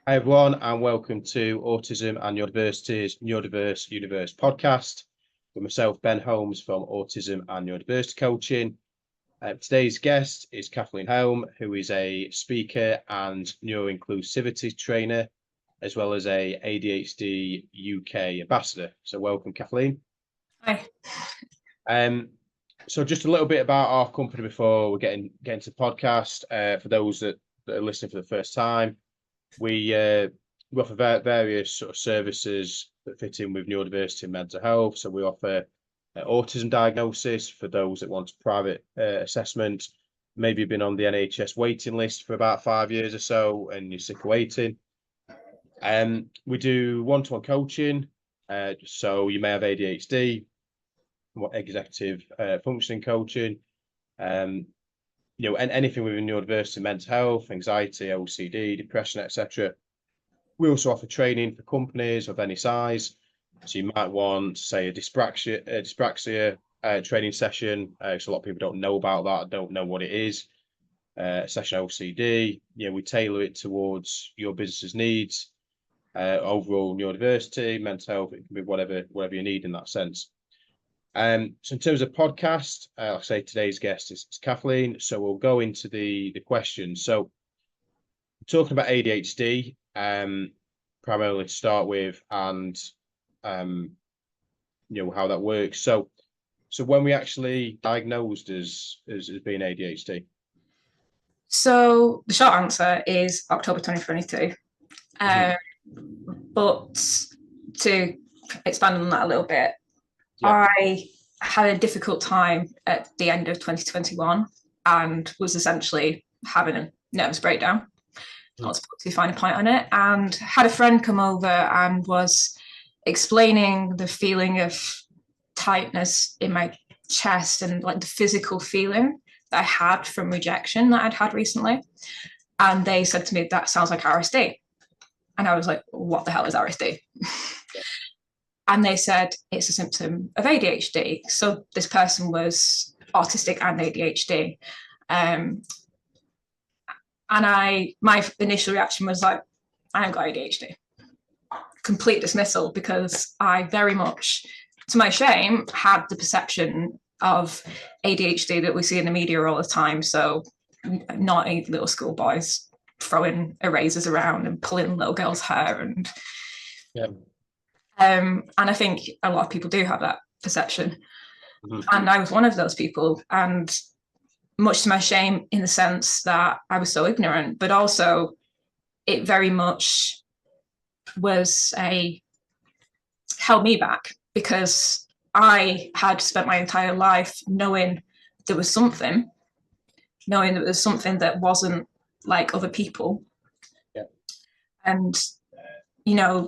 Hi everyone, and welcome to Autism and Neurodiversity's Neurodiverse Universe podcast with myself, Ben Holmes from Autism and Neurodiversity Coaching. Today's guest is Kathleen Helm, who is a speaker and neuroinclusivity trainer, as well as a ADHD UK ambassador. So welcome, Kathleen. Hi. So just a little bit about our company before we're getting into the podcast. For those that are listening for the first time, we offer various sort of services that fit in with neurodiversity and mental health. So we offer autism diagnosis for those that want private assessment. Maybe you've been on the NHS waiting list for about 5 years or so and you're sick of waiting. We do one-to-one coaching. So you may have ADHD, executive functioning coaching, and anything within neurodiversity, mental health, anxiety, OCD, depression, etc. We also offer training for companies of any size. So you might want, say, a dyspraxia training session. So a lot of people don't know about that, don't know what it is. Session OCD. We tailor it towards your business's needs. Overall neurodiversity, mental health, it can be whatever you need in that sense. So in terms of podcast, like I say, today's guest is Kathleen. So we'll go into the questions. So talking about ADHD, primarily to start with, and how that works. So when we actually diagnosed as being ADHD. So the short answer is October 2022. But to expand on that a little bit, yeah. I had a difficult time at the end of 2021 and was essentially having a nervous breakdown. Not supposed to find a point on it, and had a friend come over and was explaining the feeling of tightness in my chest and like the physical feeling that I had from rejection that I'd had recently. And they said to me, that sounds like RSD. And I was like, what the hell is RSD? And they said it's a symptom of ADHD. So this person was autistic and ADHD. And my initial reaction was like, I ain't got ADHD. Complete dismissal, because I very much, to my shame, had the perception of ADHD that we see in the media all the time. So naughty little schoolboys throwing erasers around and pulling little girls' hair and and I think a lot of people do have that perception. And I was one of those people, and much to my shame, in the sense that I was so ignorant, but also it very much held me back, because I had spent my entire life knowing there was something that wasn't like other people. And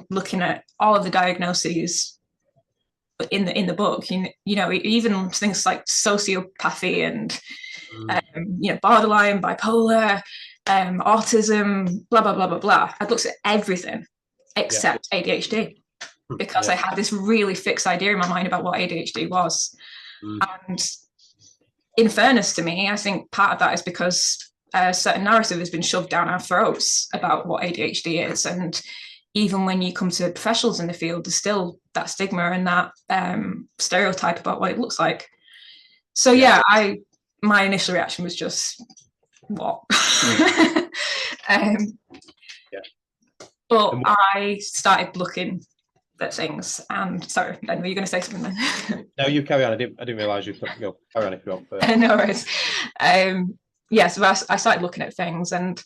looking at all of the diagnoses in the book, even things like sociopathy and borderline, bipolar, autism, blah blah blah blah blah. I'd looked at everything except ADHD, because I had this really fixed idea in my mind about what ADHD was. And in fairness to me, I think part of that is because a certain narrative has been shoved down our throats about what ADHD is, and even when you come to professionals in the field, there's still that stigma and that stereotype about what it looks like. So my initial reaction was just, what? But I started looking at things, and sorry, Ben, were you going to say something then? No, you carry on. I didn't realise you could go. Carry on if you want. No worries. So I started looking at things, and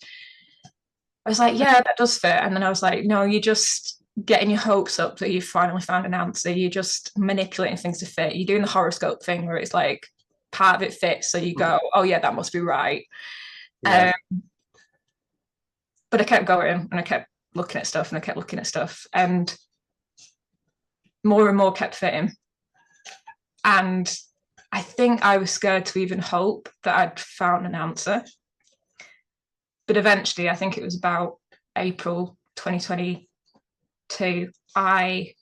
I was like, yeah, that does fit. And then I was like, no, you're just getting your hopes up that you've finally found an answer. You're just manipulating things to fit. You're doing the horoscope thing where it's like part of it fits, so you go, oh yeah, that must be right. But I kept going, and I kept looking at stuff, and more and more kept fitting. And I think I was scared to even hope that I'd found an answer. But eventually, I think it was about April 2022, I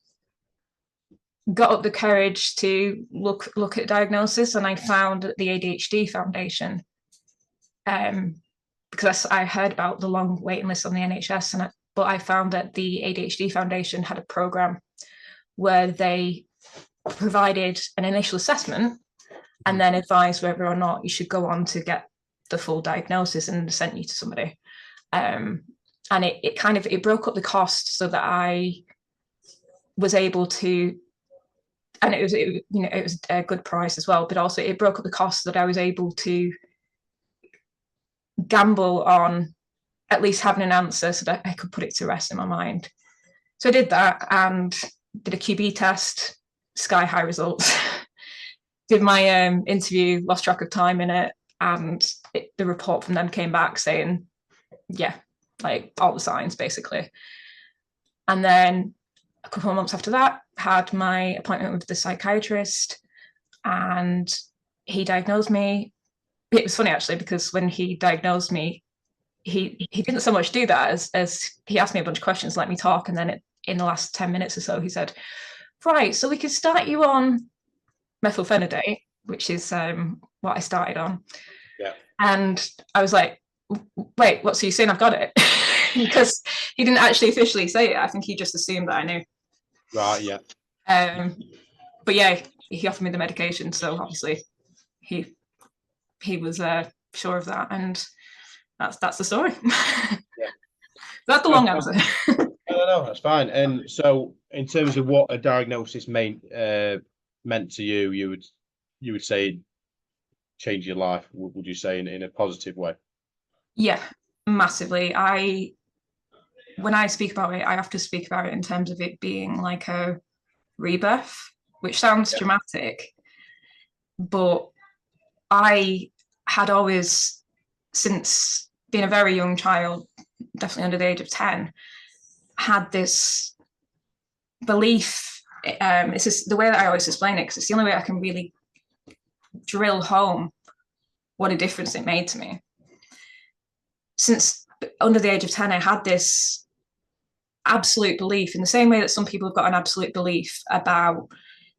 got up the courage to look at diagnosis, and I found the ADHD Foundation, because I heard about the long waiting list on the NHS, and but I found that the ADHD Foundation had a program where they provided an initial assessment and then advised whether or not you should go on to get the full diagnosis and sent you to somebody. And it broke up the cost so that I was able to, and it was a good price as well, but also it broke up the cost so that I was able to gamble on at least having an answer so that I could put it to rest in my mind. So I did that and did a QB test, sky high results. Did my interview, lost track of time in it, and the report from them came back saying, yeah, like all the signs basically. And then a couple of months after that, had my appointment with the psychiatrist, and he diagnosed me. It was funny actually, because when he diagnosed me, he didn't so much do that as he asked me a bunch of questions, let me talk, and then in the last 10 minutes or so, he said, right, so we could start you on methylphenidate, which is what I started on. Yeah. And I was like, wait, what, so you're saying I've got it? Because he didn't actually officially say it. I think he just assumed that I knew. Right, yeah. But yeah, he offered me the medication, so obviously he was sure of that, and that's the story. Yeah. That's the long answer. No, that's fine. And so, in terms of what a diagnosis meant to you, you would say change your life. Would you say in a positive way? Yeah, massively. When I speak about it, I have to speak about it in terms of it being like a rebirth, which sounds dramatic, but I had always, since being a very young child, definitely under the age of 10, had this belief. It's just the way that I always explain it, because it's the only way I can really drill home what a difference it made to me. Since under the age of 10, I had this absolute belief, in the same way that some people have got an absolute belief about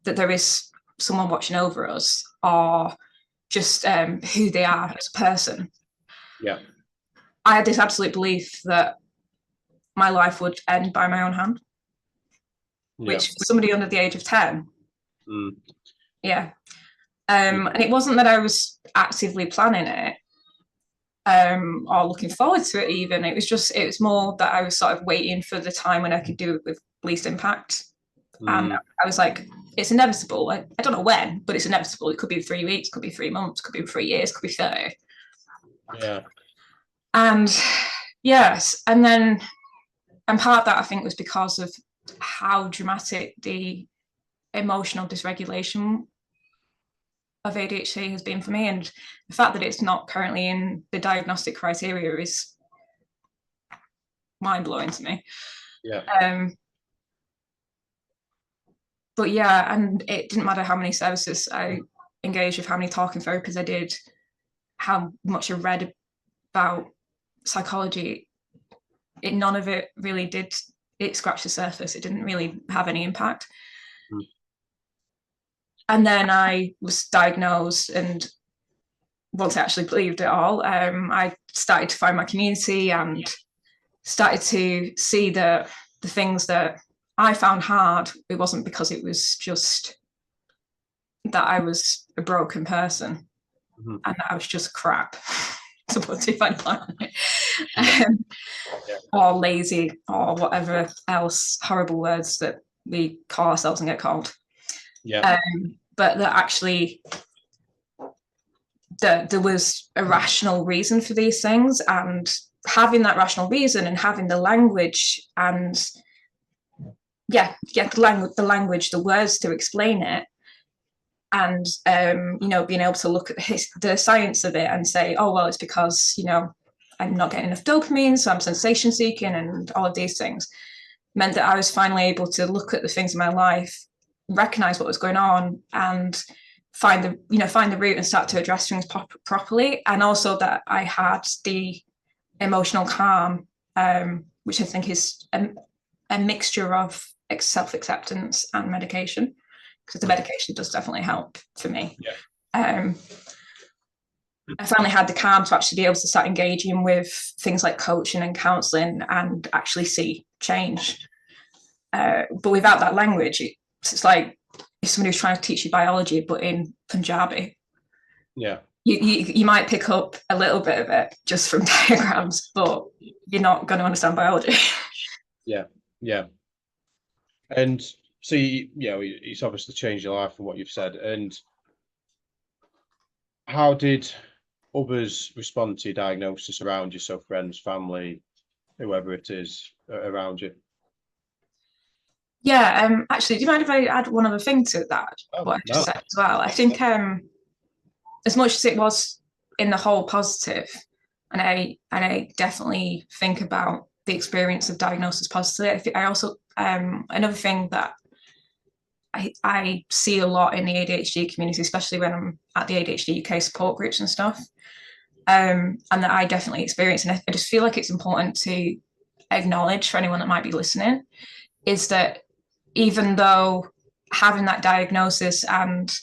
that there is someone watching over us, or just who they are as a person. Yeah. I had this absolute belief that my life would end by my own hand, which for somebody under the age of 10, yeah. And it wasn't that I was actively planning it or looking forward to it even. It was more that I was sort of waiting for the time when I could do it with least impact. And I was like, it's inevitable. I don't know when, but it's inevitable. It could be 3 weeks, could be 3 months, could be 3 years, could be 30. Yeah. And yes, and part of that I think was because of how dramatic the emotional dysregulation of ADHD has been for me, and the fact that it's not currently in the diagnostic criteria is mind-blowing to me. Yeah. But yeah, and it didn't matter how many services I engaged with, how many talking therapies I did, how much I read about psychology, none of it really did. It scratched the surface. It didn't really have any impact. And then I was diagnosed, and once I actually believed it all, I started to find my community and started to see that the things that I found hard, it wasn't because it was just that I was a broken person and that I was just crap, to put it finely, or lazy, or whatever else horrible words that we call ourselves and get called. Yeah. But that actually there was a rational reason for these things, and having that rational reason and having the language and the language, the words to explain it, and being able to look at the science of it and say, oh well, it's because I'm not getting enough dopamine, so I'm sensation seeking, and all of these things meant that I was finally able to look at the things in my life, recognize what was going on, and find the root and start to address things properly. And also that I had the emotional calm, which I think is a mixture of self-acceptance and medication, because the medication does definitely help for me. I finally had the calm to actually be able to start engaging with things like coaching and counselling and actually see change. But without that language, it's like if somebody was trying to teach you biology, but in Punjabi. Yeah. You might pick up a little bit of it just from diagrams, but you're not going to understand biology. Yeah. And so, it's obviously changed your life from what you've said. And how did others respond to your diagnosis around you? So friends, family, whoever it is around you. Yeah, actually, do you mind if I add one other thing to that? What I just said as well. I think as much as it was in the whole positive, and I definitely think about the experience of diagnosis positive. I also another thing that I see a lot in the ADHD community, especially when I'm at the ADHD UK support groups and stuff, and that I definitely experience, and I just feel like it's important to acknowledge for anyone that might be listening, is that even though having that diagnosis and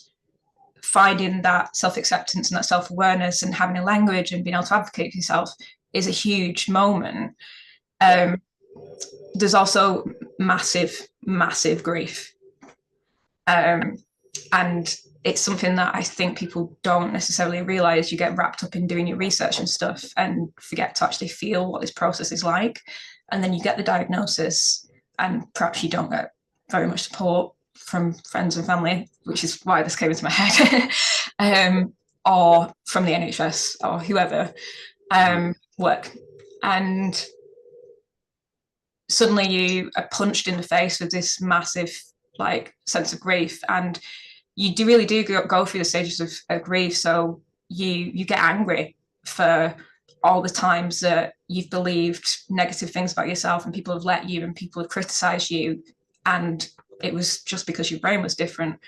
finding that self-acceptance and that self-awareness and having a language and being able to advocate for yourself is a huge moment, there's also massive grief, and it's something that I think people don't necessarily realize. You get wrapped up in doing your research and stuff and forget to actually feel what this process is like, and then you get the diagnosis and perhaps you don't get very much support from friends and family, which is why this came into my head, or from the NHS or whoever work, and suddenly you are punched in the face with this massive sense of grief, and you really do go through the stages of grief. So you get angry for all the times that you've believed negative things about yourself and people have let you and people have criticized you, and it was just because your brain was different,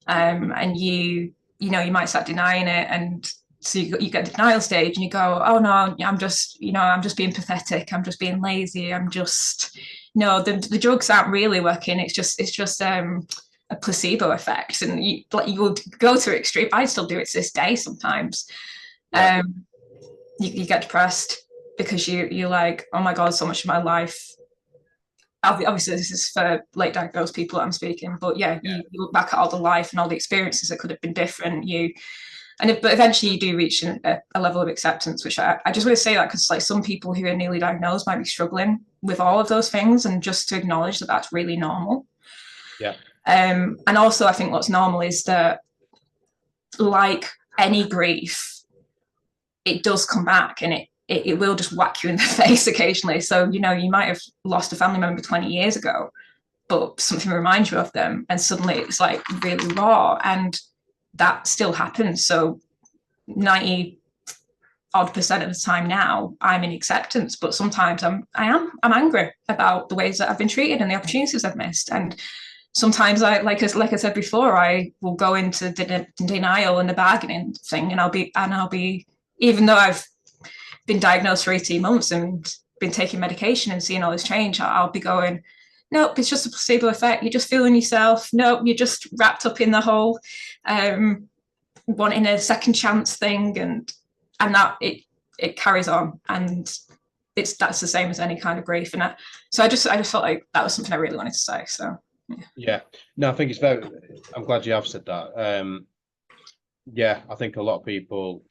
and you might start denying it, and so you get the denial stage and you go, oh no, I'm just being pathetic, I'm just being lazy, I'm just the drugs aren't really working, it's just a placebo effect, and you will go to extreme. I still do it to this day sometimes. You get depressed because you're like, oh my god, so much of my life, obviously this is for late diagnosed people that I'm speaking, but you look back at all the life and all the experiences that could have been different, but eventually you do reach a level of acceptance, which I just want to say that because some people who are newly diagnosed might be struggling with all of those things, and just to acknowledge that that's really normal. And also I think what's normal is that, like any grief, it does come back, and it will just whack you in the face occasionally. So you might have lost a family member 20 years ago, but something reminds you of them, and suddenly it's really raw, and that still happens. So 90% of the time now I'm in acceptance, but sometimes I'm angry about the ways that I've been treated and the opportunities I've missed. And sometimes like I said before, I will go into denial and the bargaining thing, and I'll be even though I've been diagnosed for 18 months and been taking medication and seeing all this change, I'll be going, nope, it's just a placebo effect, you're just fooling yourself, nope, you're just wrapped up in the whole wanting a second chance thing, and that it carries on, and that's the same as any kind of grief. And so I just felt like that was something I really wanted to say. So no, I think I'm glad you have said that. I think a lot of people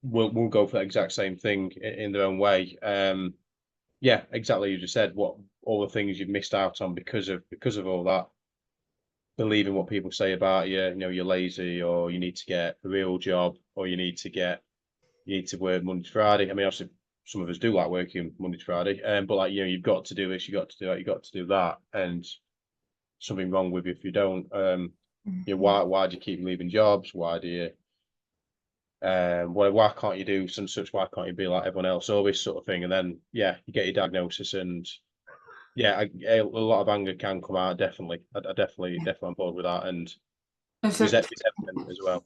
will go for the exact same thing in their own way. Exactly, you just said what all the things you've missed out on because of all that, believing what people say about you, you're lazy, or you need to get a real job, or you need to work Monday to Friday. I mean, obviously some of us do like working Monday to Friday, but you've got to do this, you got to do that, you got to do that, and something wrong with you if you don't. Why do you keep leaving jobs? Why do you why can't you do some such? Why can't you be like everyone else? All this sort of thing, and then you get your diagnosis, and a lot of anger can come out. Definitely, I definitely on board with that, and resentment as well.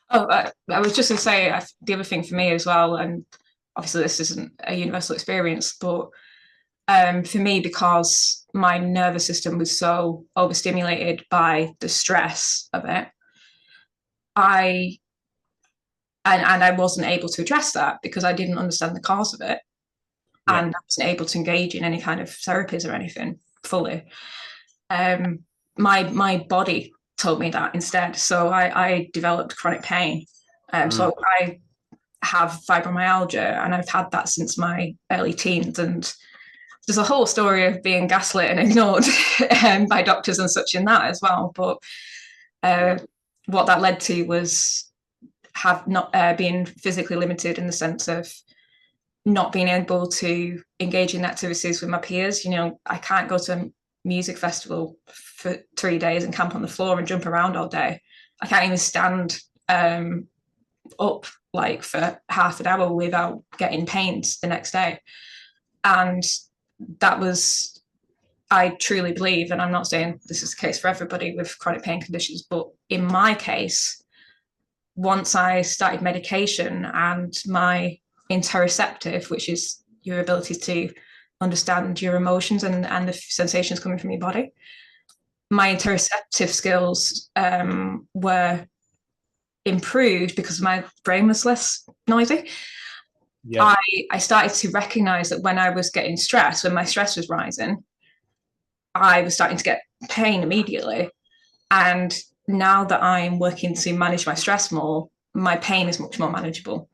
I was just going to say the other thing for me as well, and obviously this isn't a universal experience, but for me, because my nervous system was so overstimulated by the stress of it, I wasn't able to address that because I didn't understand the cause of it. Yeah. And I wasn't able to engage in any kind of therapies or anything fully. My body told me that instead. So I developed chronic pain. So I have fibromyalgia, and I've had that since my early teens. And there's a whole story of being gaslit and ignored by doctors and such in that as well. But what that led to was being physically limited in the sense of not being able to engage in activities with my peers. You know, I can't go to a music festival for 3 days and camp on the floor and jump around all day. I can't even stand up like for half an hour without getting pains the next day. And that was, I truly believe, and I'm not saying this is the case for everybody with chronic pain conditions, but in my case, once I started medication and my interoceptive, which is your ability to understand your emotions and the sensations coming from your body, my interoceptive skills were improved because my brain was less noisy. Yeah. I started to recognize that when I was getting stressed, when my stress was rising, I was starting to get pain immediately. And now that I'm working to manage my stress more, my pain is much more manageable.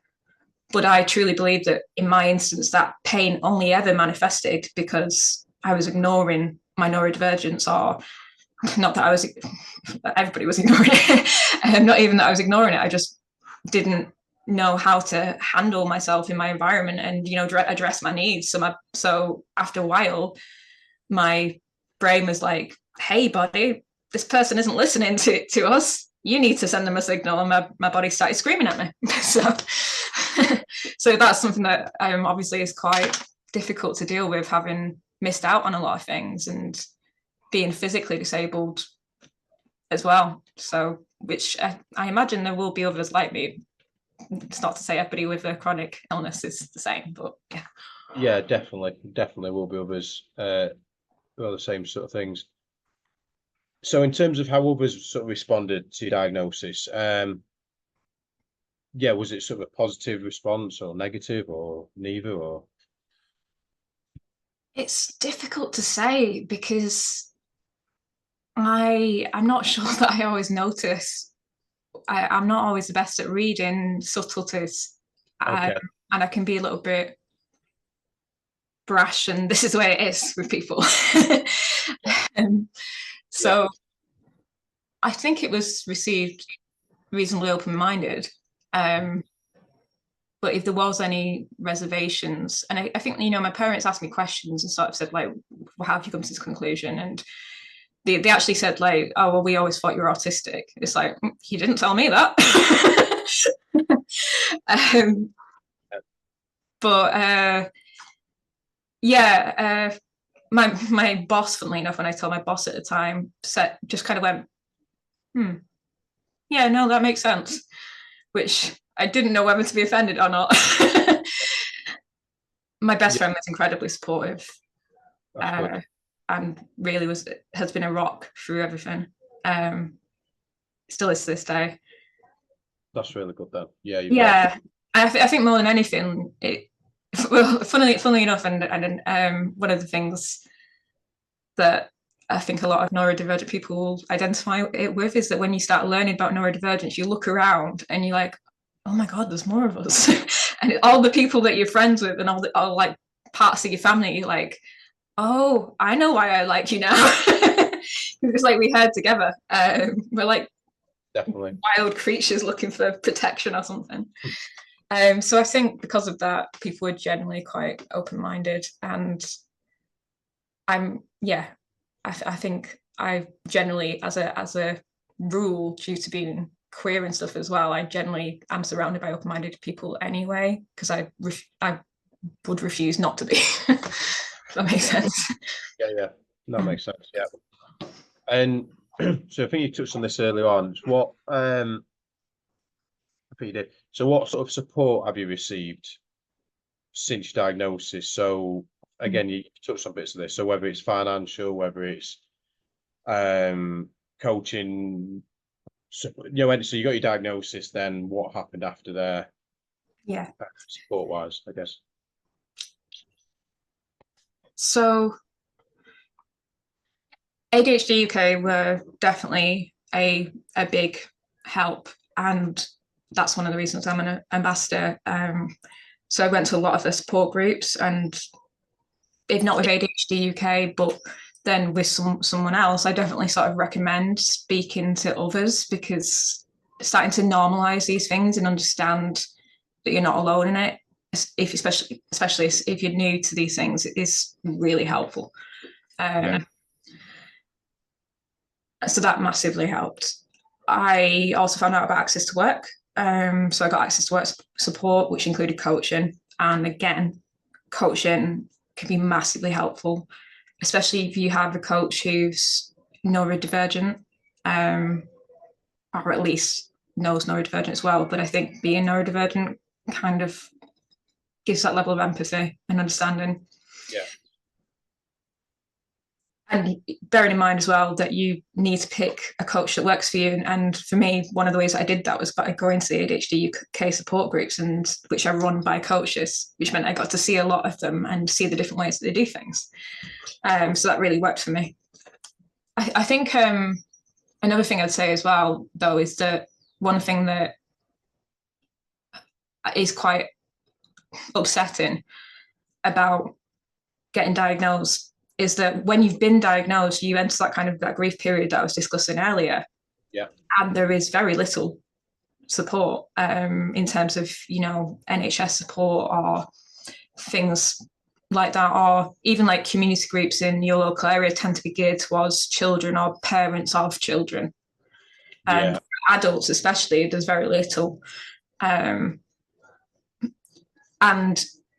But I truly believe that in my instance, that pain only ever manifested because I was ignoring my neurodivergence, or not that I was, everybody was ignoring it. Not even that I was ignoring it. I just didn't know how to handle myself in my environment and, you know, address my needs. So after a while, my brain was like, hey, buddy, this person isn't listening to us. You need to send them a signal. And my body started screaming at me. So that's something that obviously is quite difficult to deal with, having missed out on a lot of things and being physically disabled as well. So, which I imagine there will be others like me. It's not to say everybody with a chronic illness is the same, but yeah. Yeah, definitely will be others who are the same sort of things. So in terms of how others sort of responded to your diagnosis, yeah, was it sort of a positive response or negative or neither, or? It's difficult to say because I'm not sure that I always notice. I'm not always the best at reading subtleties. Okay. And I can be a little bit brash, and this is the way it is with people. So yeah. I think it was received reasonably open-minded. But if there was any reservations, and I think, you know, my parents asked me questions and sort of said, like, well, how have you come to this conclusion? And they actually said, like, oh, well, we always thought you were autistic. It's like, you didn't tell me that. My boss, funnily enough, when I told my boss at the time, just kind of went, yeah, no, that makes sense, which I didn't know whether to be offended or not. My best friend was incredibly supportive, and really has been a rock through everything. Still is to this day. That's really good then. Yeah. Yeah. I think more than anything, funnily enough, and one of the things that I think a lot of neurodivergent people identify it with is that when you start learning about neurodivergence, you look around and you're like, oh my God, there's more of us. And all the people that you're friends with and all like parts of your family, you're like, oh, I know why I like you now. It's like we heard together. We're like definitely wild creatures looking for protection or something. So I think because of that, people were generally quite open-minded, and I think I generally, as a rule, due to being queer and stuff as well, I generally am surrounded by open-minded people anyway, because I would refuse not to be. If that makes sense. Yeah, that makes sense. Yeah. And so I think you touched on this earlier on. What I think you did. So what sort of support have you received since your diagnosis? So again, you touched on bits of this. So whether it's financial, whether it's coaching, So you got your diagnosis. Then what happened after there? Yeah. Support wise, I guess. So ADHD UK were definitely a big help, and that's one of the reasons I'm an ambassador. So I went to a lot of the support groups, and if not with ADHD UK, but then with someone else, I definitely sort of recommend speaking to others, because starting to normalize these things and understand that you're not alone in it, especially if you're new to these things, is really helpful. So that massively helped. I also found out about access to work. So I got access to work support, which included coaching. And again, coaching can be massively helpful, especially if you have a coach who's neurodivergent, or at least knows neurodivergent as well. But I think being neurodivergent kind of gives that level of empathy and understanding. Yeah. And bearing in mind as well that you need to pick a coach that works for you. And for me, one of the ways I did that was by going to the ADHD UK support groups, and which are run by coaches, which meant I got to see a lot of them and see the different ways that they do things. So that really worked for me. I think another thing I'd say as well, though, is that one thing that is quite upsetting about getting diagnosed is that when you've been diagnosed, you enter that kind of that grief period that I was discussing earlier. Yeah. And there is very little support in terms of, NHS support or things like that, or even like community groups in your local area tend to be geared towards children or parents of children. And adults especially, there's very little. And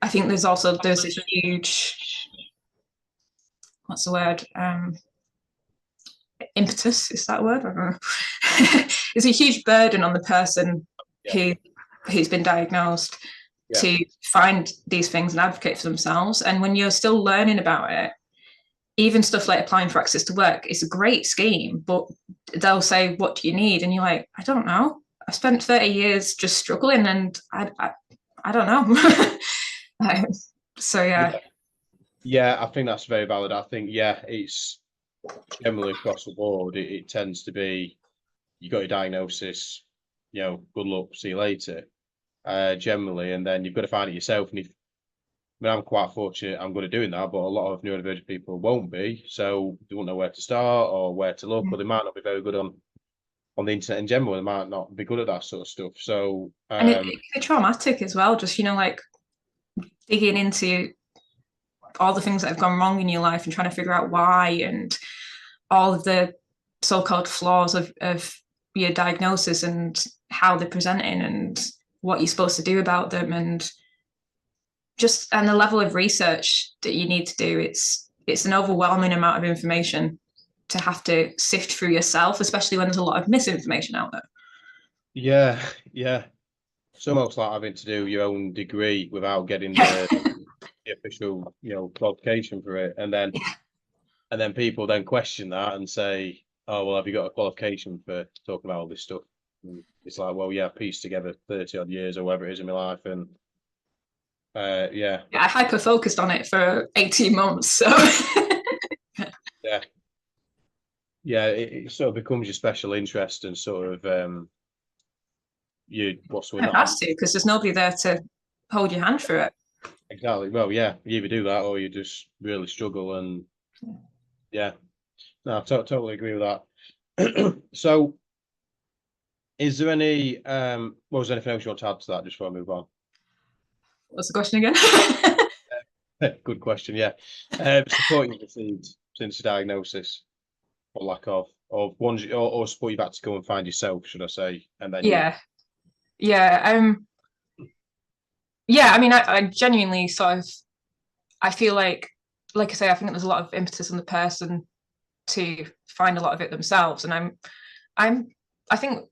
I think there's this huge, what's the word? Impetus, is that a word? I don't know. It's a huge burden on the person who's been diagnosed to find these things and advocate for themselves. And when you're still learning about it, even stuff like applying for access to work is a great scheme, but they'll say, what do you need? And you're like, I don't know. I spent 30 years just struggling, and I don't know. So yeah, I think that's very valid. I think it's generally across the board. It tends to be, you got your diagnosis, good luck, see you later. Generally, and then you've got to find it yourself. And I'm quite fortunate, I'm good at doing that, but a lot of neurodivergent people won't be, so they won't know where to start or where to look, or they might not be very good on the internet in general. They might not be good at that sort of stuff. So and it can be traumatic as well, just like digging into all the things that have gone wrong in your life and trying to figure out why, and all of the so-called flaws of your diagnosis and how they're presenting and what you're supposed to do about them, and the level of research that you need to do. It's an overwhelming amount of information to have to sift through yourself, especially when there's a lot of misinformation out there. Yeah. It's almost like having to do your own degree without getting the official, qualification for it, and then people then question that and say, "Oh, well, have you got a qualification for talking about all this stuff?" And it's like, well, I pieced together 30 odd years or whatever it is in my life, and I hyper focused on it for 18 months. So it sort of becomes your special interest, and sort of it has to, because there's nobody there to hold your hand through it. Exactly. Well, you either do that or you just really struggle, and no, I totally agree with that. So, is there any was there anything else you want to add to that just before I move on? What's the question again? Good question. Yeah. Support you've received since your diagnosis, or lack of ones, or support you've had to go and find yourself, should I say? And then I mean, I genuinely sort of, I feel like I say, I think there's a lot of impetus on the person to find a lot of it themselves. And I think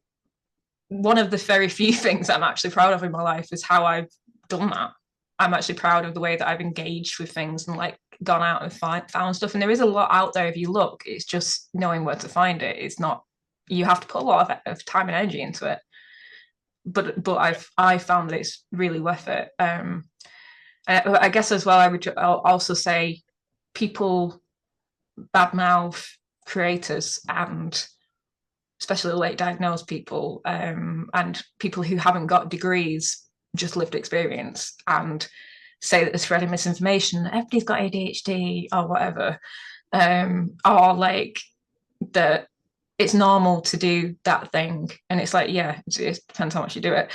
one of the very few things I'm actually proud of in my life is how I've done that. I'm actually proud of the way that I've engaged with things and gone out and found stuff. And there is a lot out there if you look. It's just knowing where to find it. It's not you have to put a lot of time and energy into it. But I found that it's really worth it. I guess as well, I'll also say people badmouth creators, and especially late diagnosed people, and people who haven't got degrees, just lived experience, and say that they're spreading misinformation, everybody's got ADHD or whatever, or like that it's normal to do that thing. And it's like, yeah, it depends how much you do it.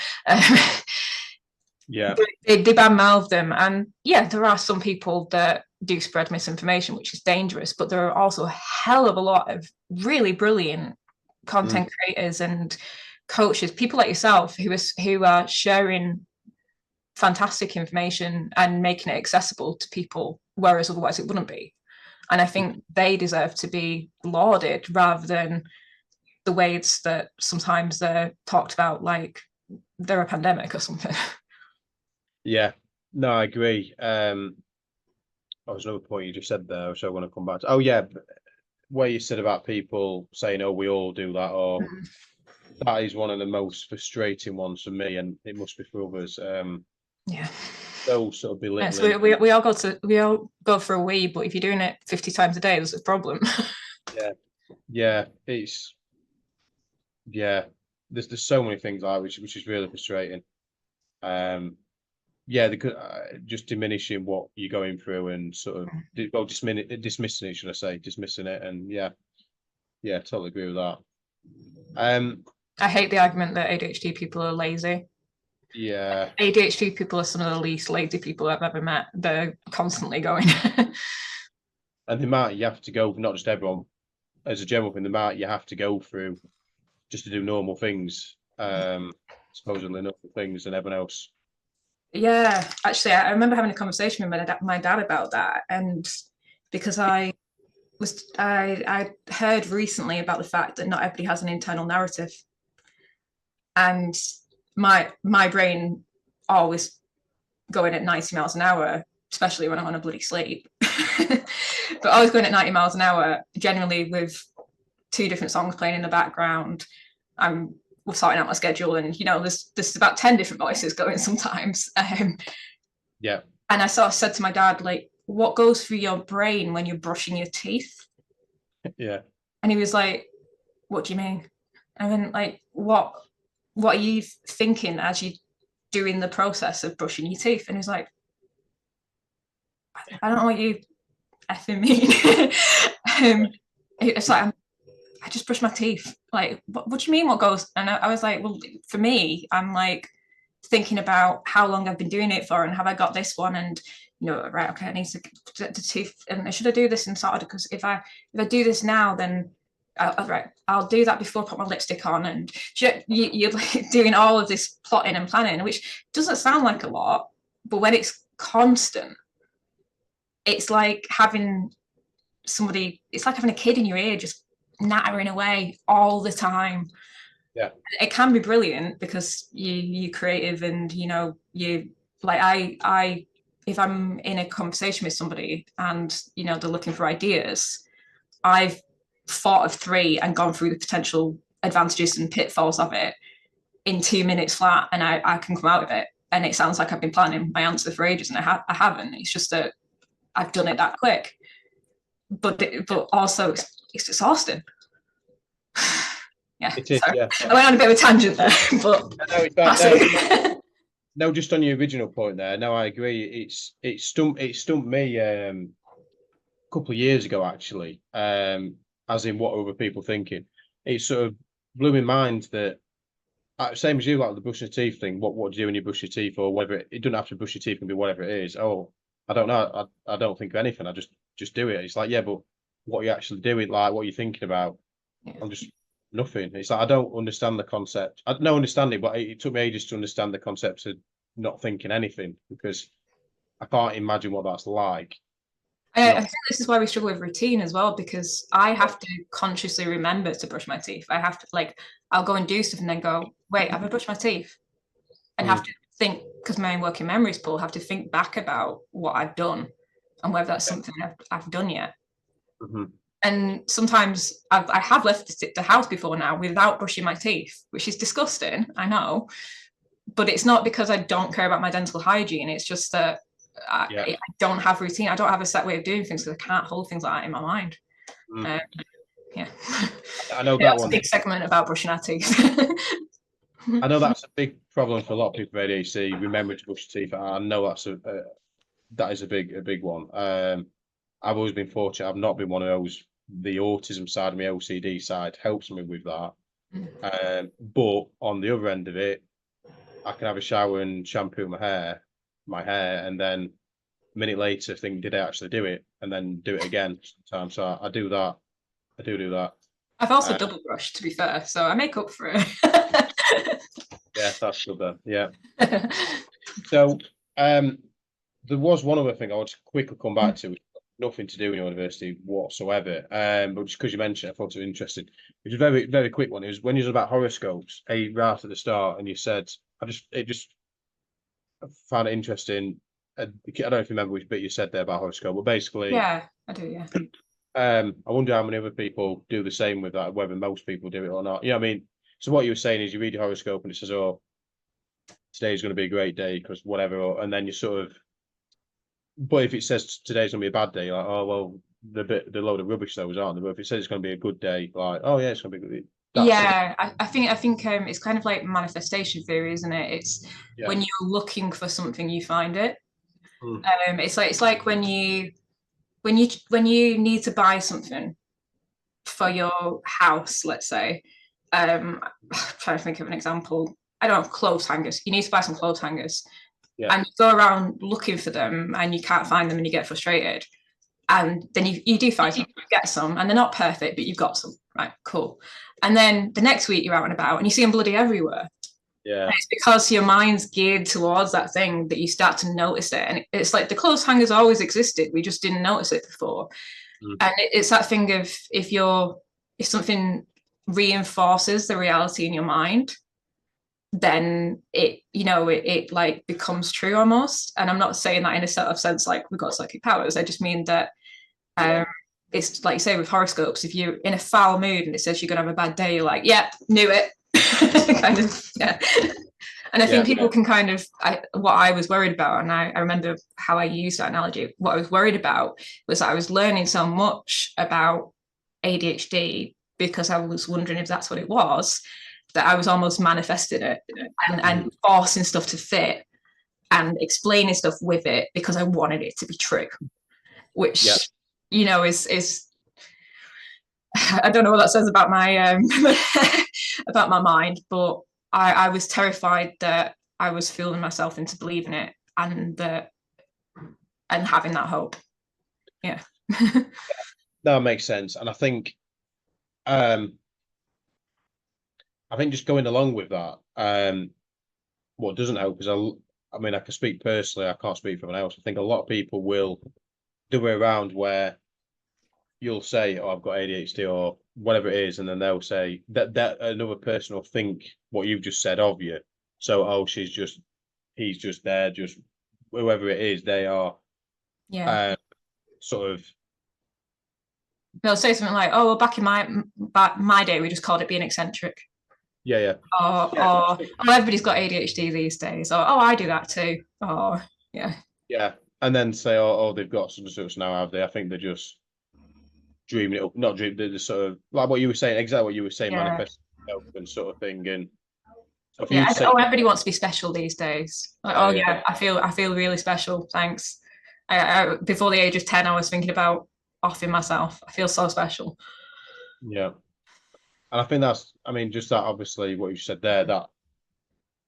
Yeah, they badmouth them, and yeah, there are some people that do spread misinformation, which is dangerous, but there are also a hell of a lot of really brilliant content creators and coaches, people like yourself, who are sharing fantastic information and making it accessible to people, whereas otherwise it wouldn't be. And I think they deserve to be lauded rather than the ways that sometimes they're talked about like they're a pandemic or something. Yeah, no, I agree. There's another point you just said there, which I want to come back to. Oh yeah, where you said about people saying, "Oh, we all do that," or that is one of the most frustrating ones for me, and it must be for others. Yeah. Those sort of belittling. So we all go for a wee, but if you're doing it 50 times a day, there's a problem. Yeah, there's so many things like which is really frustrating. Yeah, they could just diminishing what you're going through and sort of dismissing it, should I say, dismissing it, and yeah, totally agree with that. I hate the argument that ADHD people are lazy. Yeah, ADHD people are some of the least lazy people I've ever met. They're constantly going. and the amount you have to go, not just everyone, as a general thing, the amount you have to go through just to do normal things, supposedly normal things, and everyone else. Yeah, actually, I remember having a conversation with my dad about that, and because I heard recently about the fact that not everybody has an internal narrative, and my brain always going at 90 miles an hour, especially when I'm on a bloody sleep. But always going at 90 miles an hour, generally with 2 different songs playing in the background. We're sorting out my schedule, and there's about 10 different voices going sometimes. Yeah. And I sort of said to my dad, like, what goes through your brain when you're brushing your teeth? Yeah. And he was like, what do you mean? I mean, like, what are you thinking as you're doing the process of brushing your teeth? And he's like, I don't know what you effing mean. It's like, I just brush my teeth. Like, what do you mean what goes? And I was like, well, for me, I'm like thinking about how long I've been doing it for, and have I got this one? And right, okay, I need to get the teeth, and should I do this in Saturday? Because if I do this now, then I'll do that before I put my lipstick on. And you're like doing all of this plotting and planning, which doesn't sound like a lot, but when it's constant, it's like having it's like having a kid in your ear just nattering away all the time. Yeah, it can be brilliant because you're creative, and you like I if I'm in a conversation with somebody and they're looking for ideas, I've thought of 3 and gone through the potential advantages and pitfalls of it in 2 minutes flat, and I can come out of it and it sounds like I've been planning my answer for ages, and I haven't. It's just that I've done it that quick, but also it's exhausting. Yeah, it is. sorry. Yeah, I went on a bit of a tangent there, but no, just on your original point there. No, I agree. It stumped me a couple of years ago, actually. As in, what are other people thinking? It sort of blew my mind that same as you, like the brushing your teeth thing. What do you do when you brush your teeth, or whatever? It doesn't have to brush your teeth; it can be whatever it is. Oh, I don't know. I don't think of anything. I just do it. It's like, yeah, but what are you actually doing? Like, what are you thinking about? Yeah. I'm just nothing. It's like I don't understand the concept. I don't understand it, but it took me ages to understand the concept of not thinking anything, because I can't imagine what that's like. I think this is why we struggle with routine as well, because I have to consciously remember to brush my teeth. I have to, I'll go and do stuff and then go, wait, have I brushed my teeth? And have to think, because my working memory's poor, have to think back about what I've done and whether that's something I've done yet. Mm-hmm. And sometimes I have left the house before now without brushing my teeth, which is disgusting, I know. But it's not because I don't care about my dental hygiene. It's just that I don't have routine. I don't have a set way of doing things because I can't hold things like that in my mind. Yeah. I know that's a big segment about brushing our teeth. I know that's a big problem for a lot of people with ADHD, remembering to brush your teeth. I know that is a big one. I've always been fortunate. I've not been one of those. The autism side of my OCD side helps me with that. But on the other end of it, I can have a shower and shampoo my hair, and then a minute later think, did I actually do it? And then do it again sometimes. So I do that. I do that. I've also double brushed, to be fair, so I make up for it. Yeah, that's good then. Yeah. So there was one other thing I want to quickly come back to, which has nothing to do with university whatsoever. But just because you mentioned it, I thought it was interesting. It was a very, very quick one. It was when you was about horoscopes, right at the start, and you said, I found it interesting. I don't know if you remember which bit you said there about horoscope, but basically, yeah, I do. Yeah. I wonder how many other people do the same with that, whether most people do it or not. I mean, so what you were saying is you read your horoscope and it says, "Oh, today's going to be a great day because whatever," and then you sort of. But if it says today's going to be a bad day, like, oh well, the load of rubbish those aren't they? But if it says it's going to be a good day, like, oh yeah, it's going to be good. Yeah, I think it's kind of like manifestation theory, isn't it? It's when you're looking for something, you find it. It's like when you need to buy something for your house, let's say. I'm trying to think of an example. I don't know, clothes hangers. You need to buy some clothes hangers. Yeah. And you go around looking for them and you can't find them and you get frustrated. And then you do find some, you get some, and they're not perfect, but you've got some. Right, cool. And then the next week you're out and about and you see them bloody everywhere. Yeah. And it's because your mind's geared towards that thing that you start to notice it. And it's like the clothes hangers always existed. We just didn't notice it before. And it's that thing of if something reinforces the reality in your mind, then it like becomes true almost. And I'm not saying that in a sort of sense like we've got psychic powers. I just mean that it's like you say with horoscopes, if you're in a foul mood and it says you're gonna have a bad day, you're like, yeah, knew it. Kind of, yeah. And I think people can kind of, what I was worried about, and I remember how I used that analogy, what I was worried about was that I was learning so much about ADHD because I was wondering if that's what it was, that I was almost manifesting it and forcing stuff to fit and explaining stuff with it because I wanted it to be true, which, is I don't know what that says about my about my mind, but I was terrified that I was fooling myself into believing it and having that hope. Yeah. That makes sense. And I think just going along with that, what doesn't help is I mean, I can speak personally, I can't speak for anyone else. I think a lot of people will do it around where you'll say, oh, I've got ADHD or whatever it is, and then they'll say that another person will think what you've just said of you. So, oh, he's just there, just whoever it is, they are sort of. They'll say something like, oh, well, back in my day, we just called it being eccentric. Yeah. Or everybody's got ADHD these days. Or, oh, I do that too. Or, yeah. Yeah. And then say, oh, they've got some such now, have they? I think they're just dreaming it up, not dreaming, they're just sort of like what you were saying, exactly what you were saying, manifesting and sort of thing. And everybody wants to be special these days. Like, I feel really special. Thanks. I before the age of 10, I was thinking about offing myself. I feel so special. Yeah. And I think just that obviously what you said there, that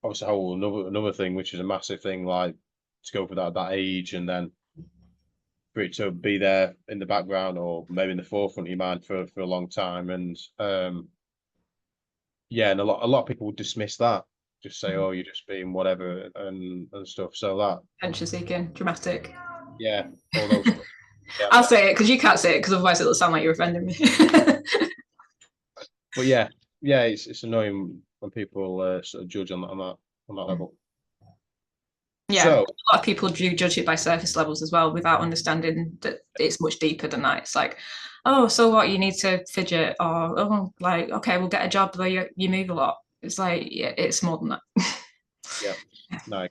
obviously whole another thing, which is a massive thing, like to go for that age and then for it to be there in the background or maybe in the forefront of your mind for a long time. And and a lot of people would dismiss that, just say, oh, you're just being whatever and stuff. So that attention seeking, dramatic. Yeah, all those stuff. Yeah. I'll say it because you can't say it because otherwise it'll sound like you're offending me. But it's annoying when people sort of judge on that level. Yeah, so, a lot of people do judge it by surface levels as well without understanding that it's much deeper than that. It's like, oh, so what, you need to fidget, or oh, like, okay, we'll get a job where you move a lot. It's like, yeah, it's more than that. Yeah, no.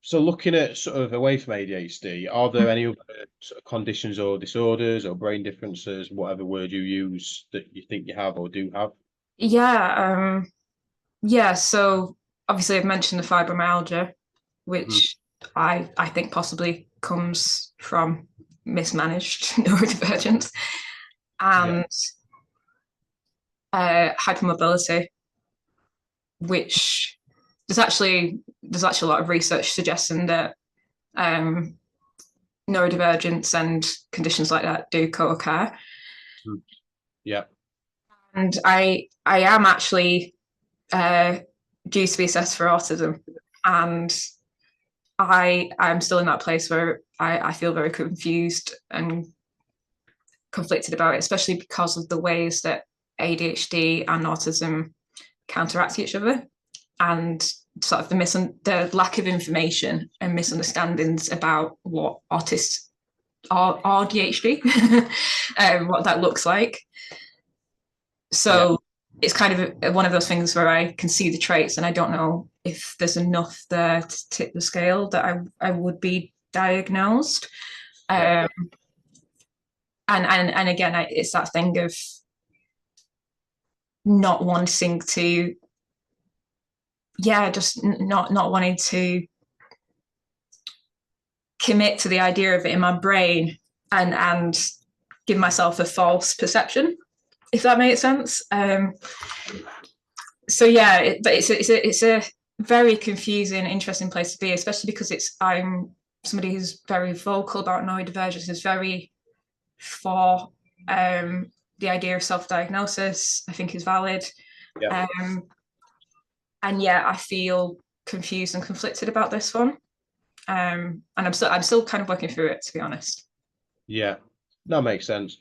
So looking at sort of away from ADHD, are there any other sort of conditions or disorders or brain differences, whatever word you use, that you think you have or do have? Yeah, yeah, so obviously I've mentioned the fibromyalgia, which I think possibly comes from mismanaged neurodivergence, and hypermobility, which there's actually a lot of research suggesting that neurodivergence and conditions like that do co-occur. Yeah. And I am actually due to be assessed for autism, and I'm still in that place where I feel very confused and conflicted about it, especially because of the ways that ADHD and autism counteract each other, and sort of the lack of information and misunderstandings about what autists are ADHD, what that looks like. So it's kind of one of those things where I can see the traits and I don't know if there's enough there to tip the scale that I would be diagnosed. And again, it's that thing of not wanting to, just not wanting to commit to the idea of it in my brain and give myself a false perception, if that makes sense. So yeah, but it's a very confusing, interesting place to be, especially because I'm somebody who's very vocal about neurodivergence, is very for the idea of self-diagnosis. I think is valid. And yeah, I feel confused and conflicted about this one. And I'm still kind of working through it, to be honest. Yeah, that makes sense.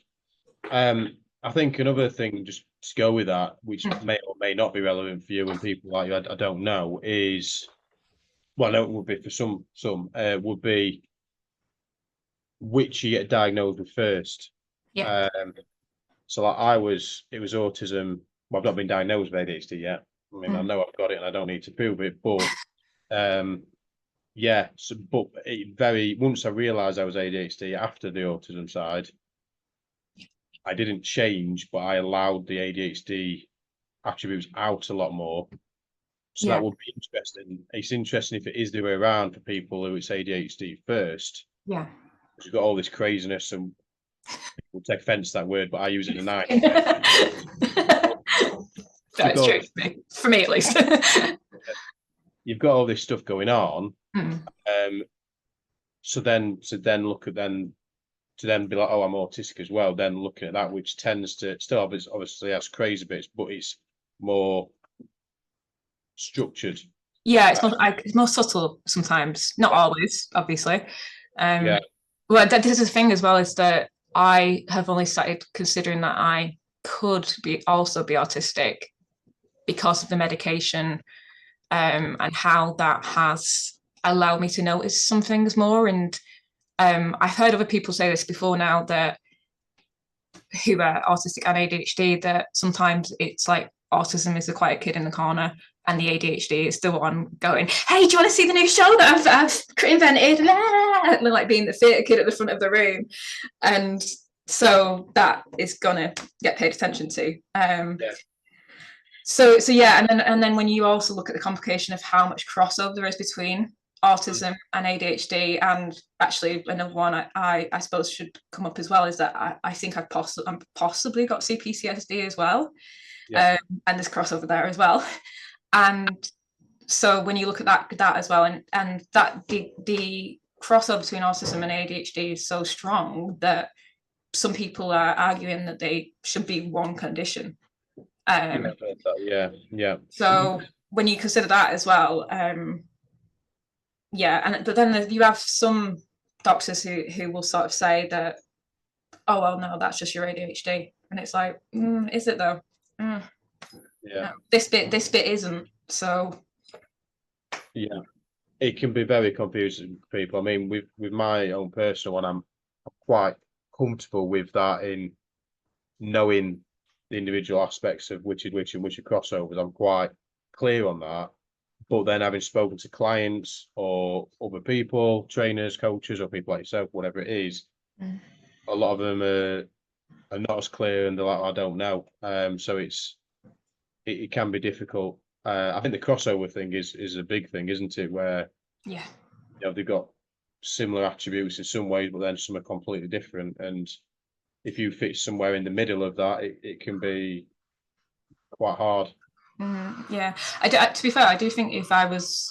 I think another thing, just to go with that, which may or may not be relevant for you and people like you, I don't know, is, well, no, it would be for some, would be which you get diagnosed with first. Yeah. So like it was autism. Well, I've not been diagnosed with ADHD yet. I mean, I know I've got it and I don't need to prove it, but but once I realised I was ADHD after the autism side, I didn't change, but I allowed the ADHD attributes out a lot more. So that would be interesting. It's interesting if it is the way around for people who it's ADHD first. Yeah. You've got all this craziness, and people take offense to that word, but I use it in a nice way. That's true for me at least. You've got all this stuff going on. So then to then be like, oh, I'm autistic as well, then looking at that, which tends to still obviously has crazy bits, but it's more structured. Yeah, it's more subtle sometimes, not always, obviously. Well, this is the thing as well, is that I have only started considering that I could also be autistic because of the medication, and how that has allowed me to notice some things more. And I've heard other people say this before now, that who are autistic and ADHD, that sometimes it's like autism is the quiet kid in the corner and the ADHD is the one going, hey, do you want to see the new show that I've invented? And like being the theatre kid at the front of the room. And so that is gonna get paid attention to. So yeah, and then when you also look at the complication of how much crossover there is between autism and ADHD, and actually another one I suppose should come up as well, is that I think I'm possibly got CPTSD as well, and there's crossover there as well. And so when you look at that as well, and that the crossover between autism and ADHD is so strong that some people are arguing that they should be one condition. So when you consider that as well, but then you have some doctors who will sort of say that, oh well, no, that's just your ADHD, and it's like, is it though? No, this bit isn't. So it can be very confusing for people. I mean, with my own personal one, I'm quite comfortable with that in knowing the individual aspects of which is which and which are crossovers. I'm quite clear on that. But then having spoken to clients or other people, trainers, coaches, or people like yourself, whatever it is, a lot of them are not as clear, and they're like, I don't know. So it can be difficult. I think the crossover thing is a big thing, isn't it? Where they've got similar attributes in some ways, but then some are completely different. And if you fit somewhere in the middle of that, it can be quite hard. Yeah, to be fair, I do think if I was,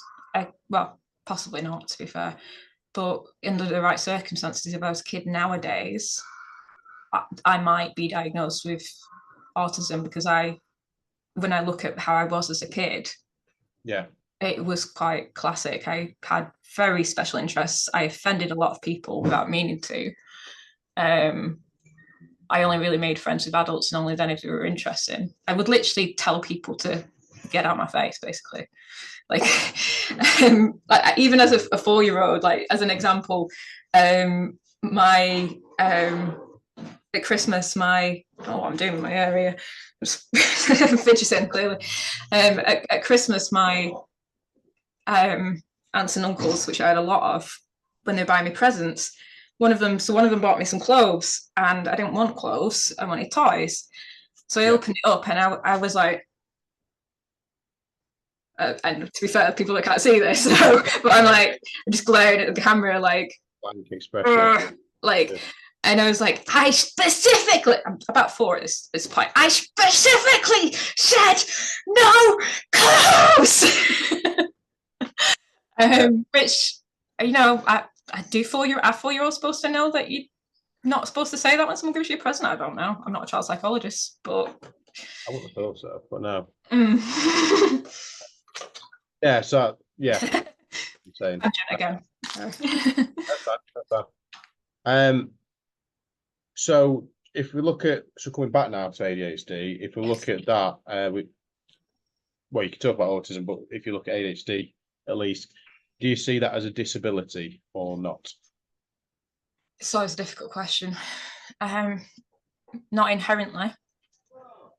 well, possibly not, to be fair, but under the right circumstances, if I was a kid nowadays, I might be diagnosed with autism, because when I look at how I was as a kid, it was quite classic. I had very special interests. I offended a lot of people without meaning to. I only really made friends with adults, and only then if they were interesting. I would literally tell people to get out of my face, basically. Like, even as a 4-year-old, like, as an example, at Christmas, I'm doing in my area, fidgeting clearly. At Christmas, my aunts and uncles, which I had a lot of, when they buy me presents, one of them bought me some clothes, and I didn't want clothes, I wanted toys. So I opened it up, and I was like, and to be fair, people that can't see this, so, but I'm just glaring at the camera, like, and I was like, I specifically, I'm about 4 at this point, I specifically said no clothes. Which, I do 4-year-olds supposed to know that you're not supposed to say that when someone gives you a present? I don't know. I'm not a child psychologist, but I wouldn't have thought so, but no. I'm saying again. That's fine. So if we look at, coming back now to ADHD, if we look at that, you can talk about autism, but if you look at ADHD, at least, do you see that as a disability or not? It's always a difficult question. Not inherently,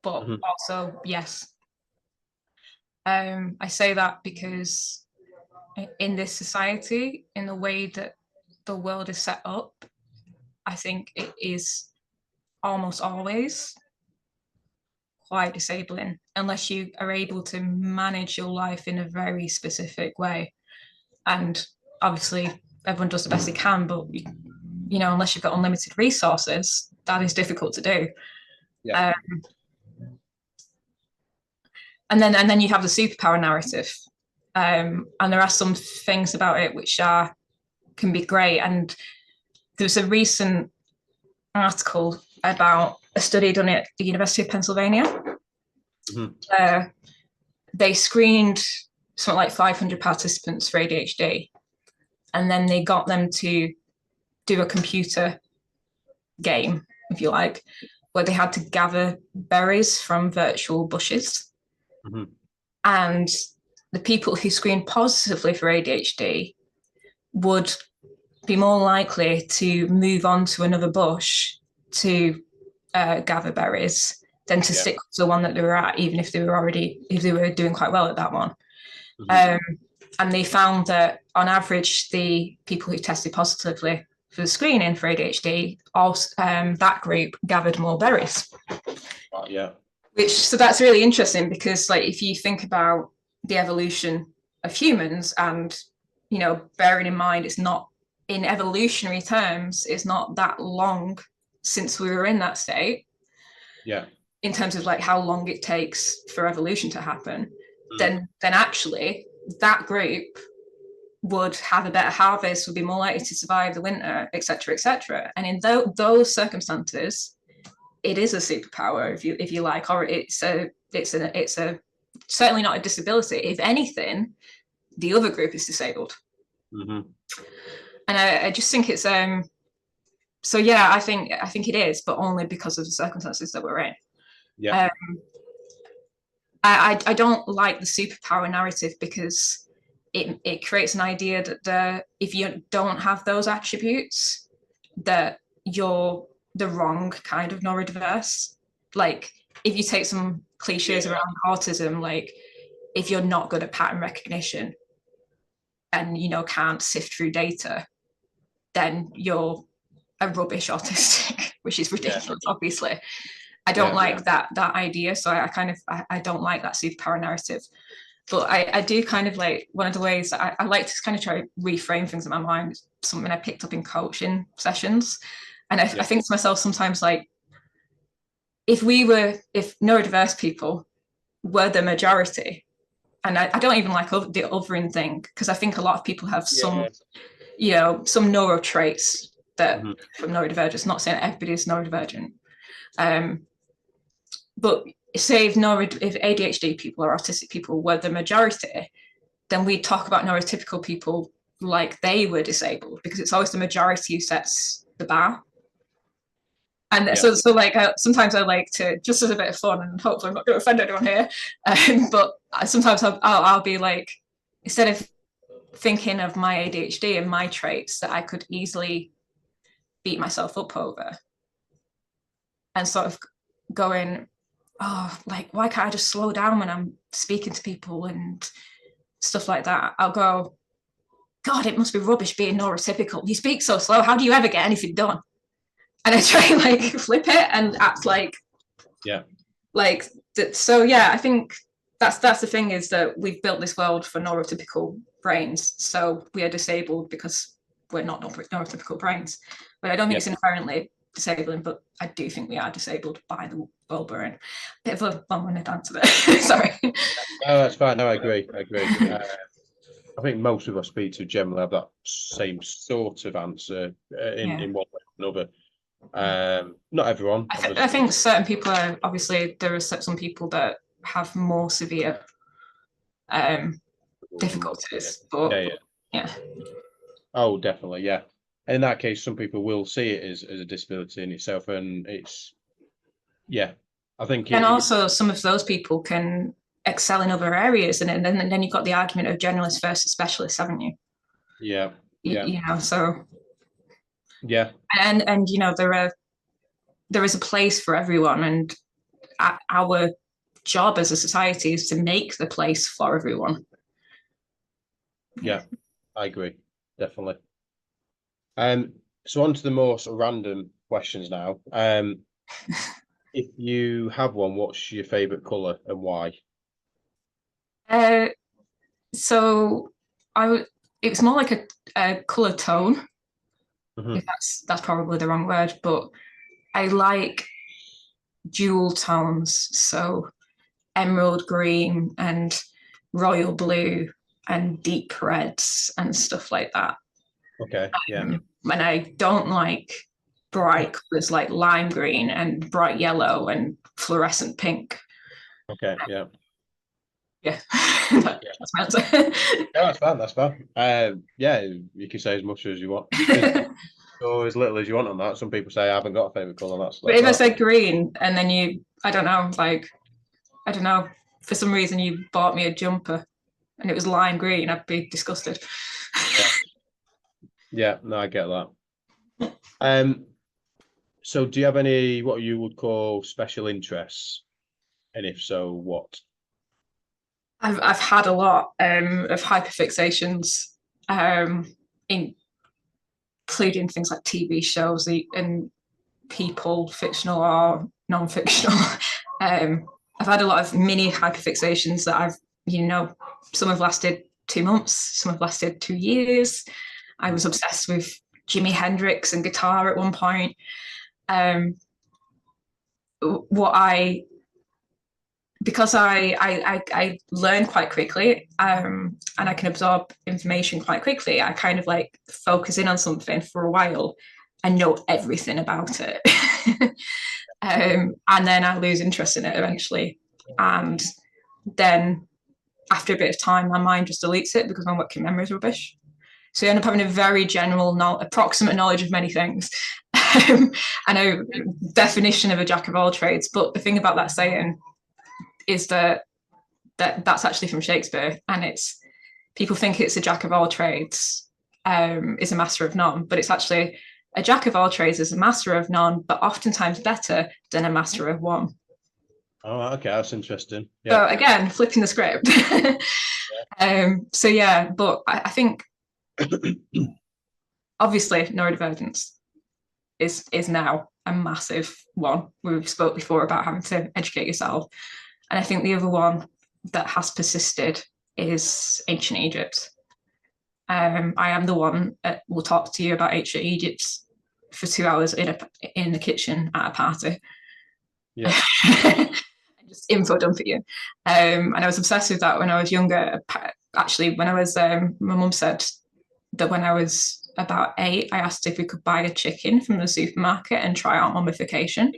but also yes. I say that because in this society, in the way that the world is set up, I think it is almost always quite disabling, unless you are able to manage your life in a very specific way. And obviously everyone does the best they can, but unless you've got unlimited resources, that is difficult to do. And then you have the superpower narrative, and there are some things about it which can be great. And there's a recent article about a study done at the University of Pennsylvania. They screened something like 500 participants for ADHD, and then they got them to do a computer game, if you like, where they had to gather berries from virtual bushes. And the people who screened positively for ADHD would be more likely to move on to another bush to gather berries than to stick to the one that they were at, even if they were doing quite well at that one. And they found that on average, the people who tested positively for the screening for ADHD, that group gathered more berries. So that's really interesting, because if you think about the evolution of humans, and bearing in mind it's not, in evolutionary terms, it's not that long since we were in that state, in terms of how long it takes for evolution to happen, then actually that group would have a better harvest, would be more likely to survive the winter, etc., etc. And in those circumstances, it is a superpower, if you like, or it's certainly not a disability. If anything, the other group is disabled. And I just think it's so yeah, I think it is, but only because of the circumstances that we're in. I don't like the superpower narrative, because it creates an idea that if you don't have those attributes, that you're the wrong kind of neurodiverse. Like, if you take some cliches around autism, like if you're not good at pattern recognition and, you know, can't sift through data, then you're a rubbish autistic, which is ridiculous, obviously. I don't like that idea. So I don't like that superpower narrative. But I do kind of like, one of the ways that I like to kind of try to reframe things in my mind, something I picked up in coaching sessions. And I think to myself sometimes, like, if neurodiverse people were the majority, and I don't even like the othering thing, because I think a lot of people have some, you know, some neuro traits that from neurodivergence, not saying everybody is neurodivergent. But say if ADHD people or autistic people were the majority, then we'd talk about neurotypical people like they were disabled, because it's always the majority who sets the bar. And so like sometimes I like to, just as a bit of fun, and hopefully I'm not going to offend anyone here, but sometimes I'll be like, instead of thinking of my ADHD and my traits that I could easily beat myself up over, and sort of going, oh, like, why can't I just slow down when I'm speaking to people and stuff like that? I'll go, God, it must be rubbish being neurotypical. You speak so slow. How do you ever get anything done? And I try and like flip it and act like, like that. So I think that's the thing, is that we've built this world for neurotypical brains. So we are disabled because we're not neurotypical brains. But I don't think it's inherently disabling, but I do think we are disabled by the world we're in. Bit of a long-winded answer there. Sorry. No, that's fine. No, I agree. I think most of us speak to generally have that same sort of answer in one way or another. Not everyone. I think certain people are, obviously there are some people that have more severe difficulties, but oh, definitely, and in that case some people will see it as a disability in itself, and it's I think also some of those people can excel in other areas, and then you've got the argument of generalist versus specialist, haven't you? You know, so and you know, there is a place for everyone, and our job as a society is to make the place for everyone. I agree, definitely. So on to the more sort of random questions now. If you have one, what's your favorite color and why? So it's more like a color tone. If that's probably the wrong word, but I like dual tones, so emerald green and royal blue and deep reds and stuff like that. And I don't like bright colors like lime green and bright yellow and fluorescent pink. That's my answer. That's fine. You can say as much as you want. Or as little as you want on that. Some people say I haven't got a favorite color. But if I say green and then I don't know, for some reason you bought me a jumper and it was lime green, I'd be disgusted. No, I get that. So do you have any what you would call special interests, and if so, what? I've had a lot of hyperfixations, including things like TV shows and people, fictional or non-fictional. I've had a lot of mini hyperfixations that some have lasted 2 months, some have lasted 2 years. I was obsessed with Jimi Hendrix and guitar at one point. Because I learn quite quickly, and I can absorb information quite quickly, I kind of like focus in on something for a while and know everything about it. And then I lose interest in it eventually. And then after a bit of time, my mind just deletes it because my working memory is rubbish. So you end up having a very general, approximate knowledge of many things. And a definition of a jack of all trades. But the thing about that saying is that's actually from Shakespeare, and people think it's a jack of all trades, is a master of none, but it's actually A jack of all trades is a master of none, but oftentimes better than a master of one. Oh, okay, that's interesting. So again, flipping the script. So yeah, but I think obviously neurodivergence is now a massive one. We've spoke before about having to educate yourself. And I think the other one that has persisted is ancient Egypt. I am the one that will talk to you about ancient Egypt for 2 hours in the kitchen at a party. Yeah. Just info dump for you. And I was obsessed with that when I was younger. Actually, when I was, my mum said that when I was about 8, I asked if we could buy a chicken from the supermarket and try out mummification.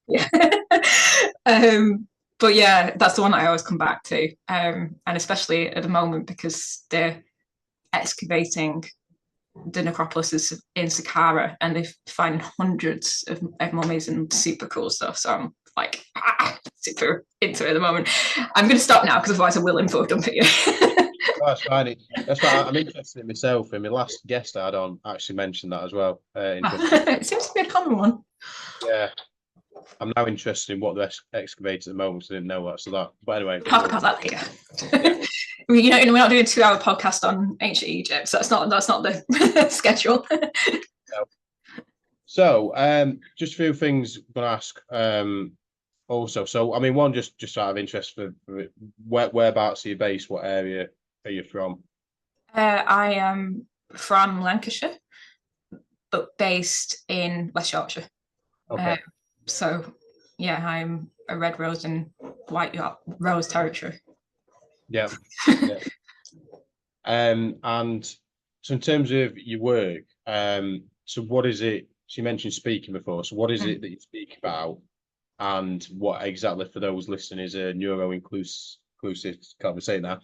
Yeah. But yeah, that's the one that I always come back to. And especially at the moment, because they're excavating the necropolis in Saqqara and they're finding hundreds of mummies and super cool stuff. So I'm like, super into it at the moment. I'm going to stop now because otherwise I will info dump at you. That's fine. That's why I'm interested in myself. And my last guest I had on actually mentioned that as well. It seems to be a common one. Yeah. I'm now interested in what they're excavating at the moment, so I didn't know that. So that, but anyway, talk about that later. Yeah. You know, we're not doing a 2-hour podcast on ancient Egypt, so that's not the schedule. No. So, just a few things I'm gonna ask. Also, so I mean, one just out of interest for whereabouts are you based? What area are you from? I am from Lancashire, but based in West Yorkshire. Okay. So yeah, I'm a red rose and white rose territory. Yeah. Yeah. And so in terms of your work, so what is it? So you mentioned speaking before. So what is it that you speak about, and what exactly, for those listening, is a inclusive? Can't be saying that.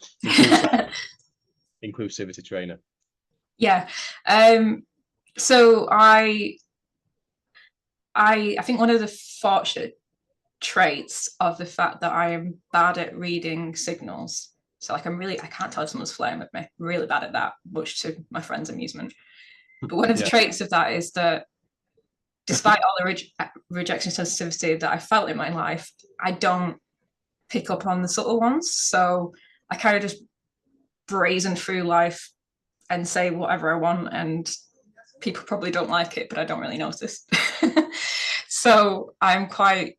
Inclusivity trainer. Yeah. So I think one of the fortunate traits of the fact that I am bad at reading signals. So like I can't tell if someone's flirting with me. I'm really bad at that, much to my friends' amusement. But one of the traits of that is that despite all the rejection sensitivity that I felt in my life, I don't pick up on the subtle ones. So I kind of just brazen through life and say whatever I want, and people probably don't like it, but I don't really notice. So I'm quite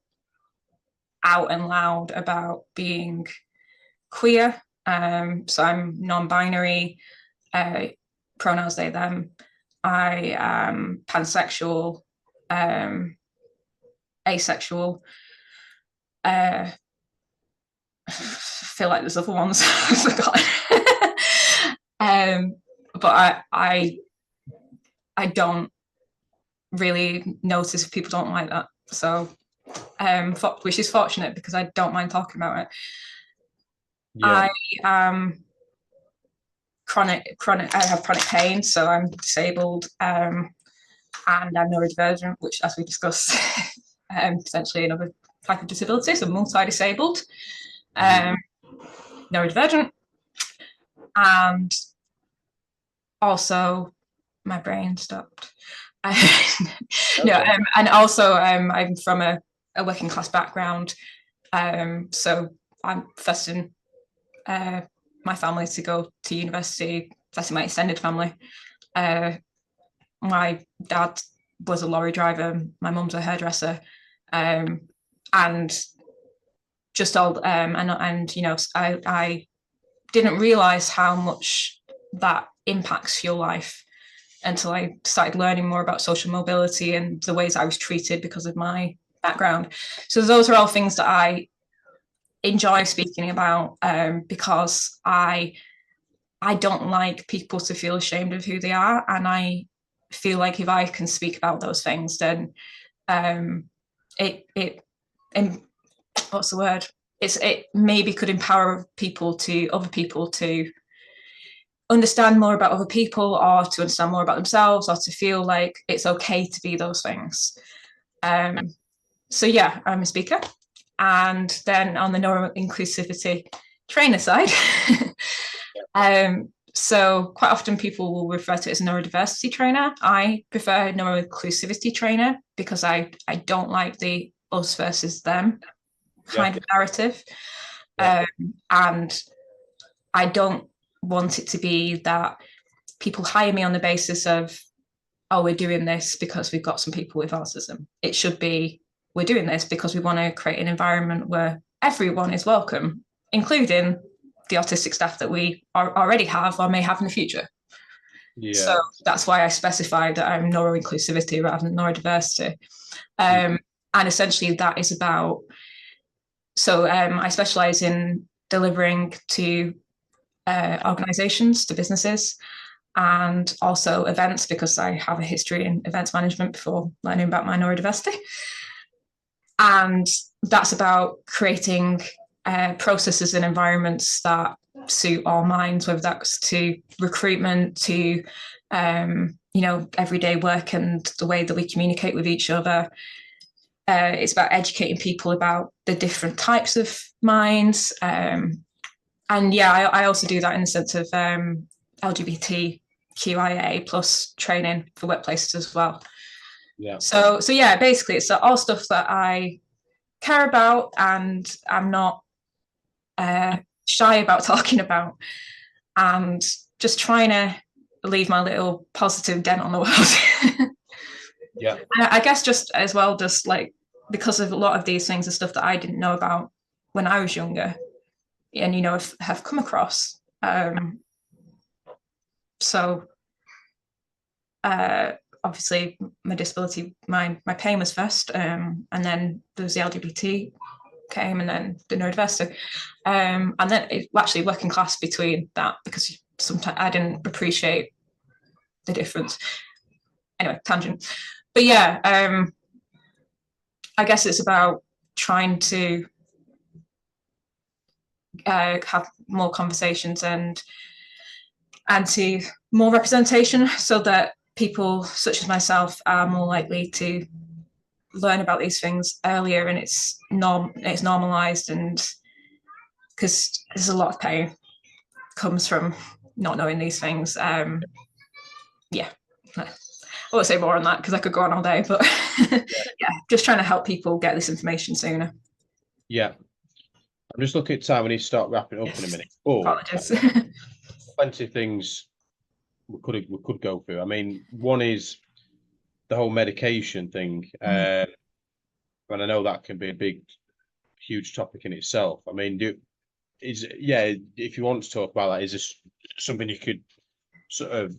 out and loud about being queer. So I'm non-binary, pronouns they, them. I am pansexual, asexual. I feel like there's other ones I've forgotten. But I don't really notice if people don't like that. So, which is fortunate because I don't mind talking about it. Yeah. I I have chronic pain, so I'm disabled, and I'm neurodivergent, which, as we discussed, potentially another type of disability, so multi-disabled, neurodivergent, and also my brain stopped. No, and also I'm from a working class background, so I'm fussing my family to go to university, that's my extended family. My dad was a lorry driver, my mum's a hairdresser, and just all and you know, I didn't realize how much that impacts your life until I started learning more about social mobility and the ways I was treated because of my background. So those are all things that I enjoy speaking about, because I don't like people to feel ashamed of who they are, and I feel like if I can speak about those things, then it what's the word? It maybe could empower other people to understand more about other people, or to understand more about themselves, or to feel like it's okay to be those things. So yeah, I'm a speaker. And then on the neuro inclusivity trainer side, So quite often people will refer to it as a neurodiversity trainer. I prefer neuroinclusivity trainer because I don't like the us versus them kind of narrative. And I don't want it to be that people hire me on the basis of, oh, we're doing this because we've got some people with autism. It should be, we're doing this because we want to create an environment where everyone is welcome, including the autistic staff that we already have or may have in the future. So that's why I specify that I'm neuroinclusivity rather than neurodiversity. And essentially that is about, so I specialize in delivering to organizations, to businesses, and also events, because I have a history in events management before learning about my neurodiversity. And that's about creating processes and environments that suit our minds, whether that's to recruitment, to everyday work and the way that we communicate with each other. It's about educating people about the different types of minds. And yeah, I also do that in the sense of LGBTQIA plus training for workplaces as well. Yeah. So yeah, basically it's all stuff that I care about and I'm not shy about talking about, and just trying to leave my little positive dent on the world. Yeah. And I guess just as well, just like because of a lot of these things are stuff that I didn't know about when I was younger, and have come across. So obviously my disability, my pain was first, and then there was the LGBT came, and then the neurodiversity, and then it actually working class between that, because sometimes I didn't appreciate the difference. Anyway, tangent. But yeah, I guess it's about trying to have more conversations and to more representation, so that people such as myself are more likely to learn about these things earlier, and it's normalized, and because there's a lot of pain comes from not knowing these things. Yeah, I won't say more on that because I could go on all day, but yeah, just trying to help people get this information sooner. Yeah, I'm just looking at time. We need to start wrapping up in a minute. Apologies. Plenty of things we could go through. I mean, one is the whole medication thing, and I know that can be a big, huge topic in itself. I mean, if you want to talk about that, is this something you could sort of,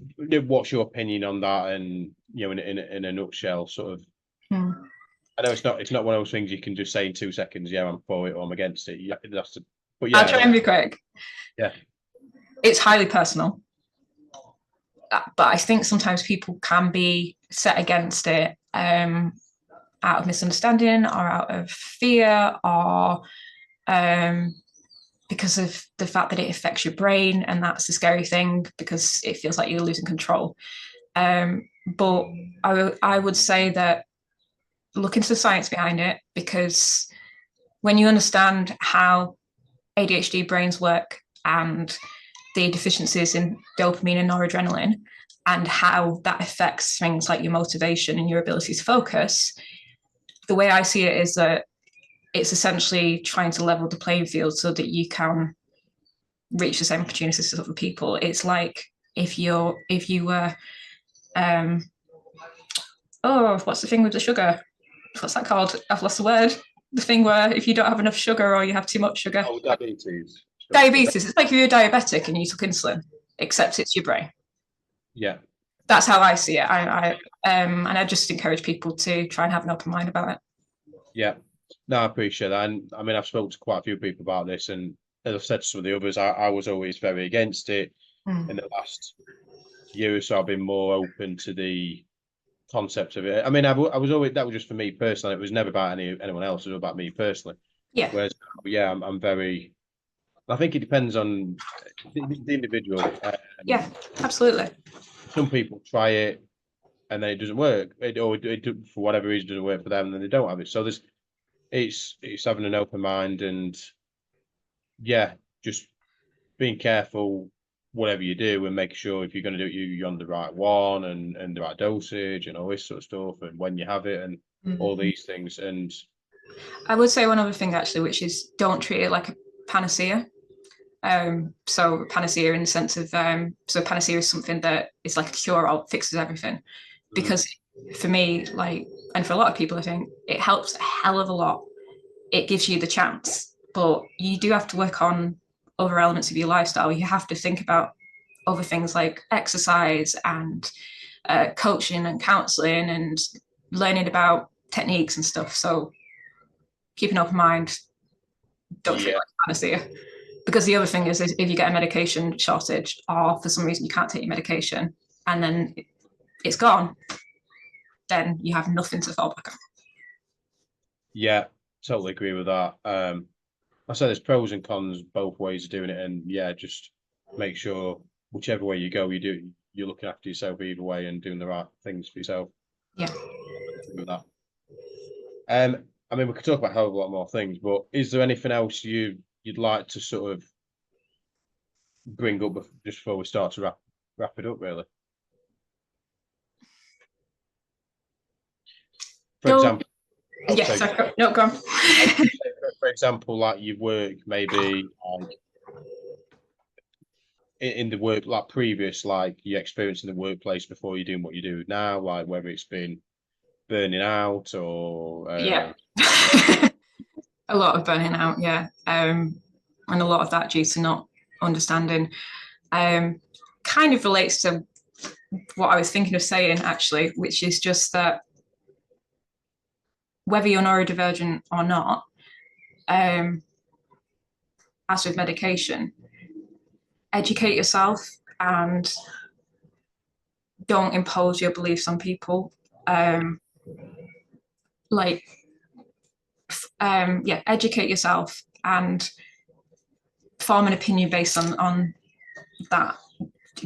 what's your opinion on that, and in a nutshell, sort of. I know it's not one of those things you can just say in 2 seconds, yeah, I'm for it or I'm against it. But yeah, I'll try and be quick. Yeah, it's highly personal, but I think sometimes people can be set against it out of misunderstanding or out of fear, or because of the fact that it affects your brain, and that's the scary thing, because it feels like you're losing control. But I would say that look into the science behind it, because when you understand how ADHD brains work and the deficiencies in dopamine and noradrenaline, and how that affects things like your motivation and your ability to focus, the way I see it is that it's essentially trying to level the playing field so that you can reach the same opportunities as other people. It's like if you were what's the thing with the sugar? What's that called? I've lost the word. The thing where if you don't have enough sugar or you have too much sugar. Oh, diabetes. Diabetes. It's like if you're diabetic and you took insulin, except it's your brain. Yeah. That's how I see it. And I just encourage people to try and have an open mind about it. Yeah. No, I appreciate that. And I mean, I've spoken to quite a few people about this, and as I've said to some of the others, I was always very against it. In the last year or so, I've been more open to the concept of it. I mean, I was always, that was just for me personally. It was never about anyone else. It was about me personally. Yeah. Whereas, yeah, I'm very. I think it depends on the individual. Yeah, absolutely. Some people try it and then it doesn't work, or for whatever reason doesn't work for them, and then they don't have it. So it's having an open mind, and yeah, just being careful whatever you do, and making sure if you're going to do it, you're on the right one and the right dosage and all this sort of stuff, and when you have it and all these things. And I would say one other thing actually, which is don't treat it like a panacea. So panacea in the sense of so panacea is something that is like a cure-all, fixes everything. Because for me, like, and for a lot of people, I think it helps a hell of a lot. It gives you the chance, but you do have to work on other elements of your lifestyle. You have to think about other things like exercise and coaching and counseling and learning about techniques and stuff. So keep an open mind. Don't treat it like a panacea. Because the other thing is if you get a medication shortage, or for some reason you can't take your medication and then it's gone, then you have nothing to fall back on. Yeah, totally agree with that. I say there's pros and cons both ways of doing it, and yeah, just make sure whichever way you go, you're looking after yourself either way and doing the right things for yourself. Yeah. With that. I mean, we could talk about a hell of a lot more things, but is there anything else you'd like to sort of bring up just before we start to wrap it up, really? For example, no, go on. For example, like you work maybe in the work, like previous, like your experience in the workplace before you're doing what you do now, like whether it's been burning out or a lot of burning out, and a lot of that due to not understanding. Kind of relates to what I was thinking of saying actually, which is just that whether you're neurodivergent or not, as with medication, educate yourself and don't impose your beliefs on people. Educate yourself and form an opinion based on that.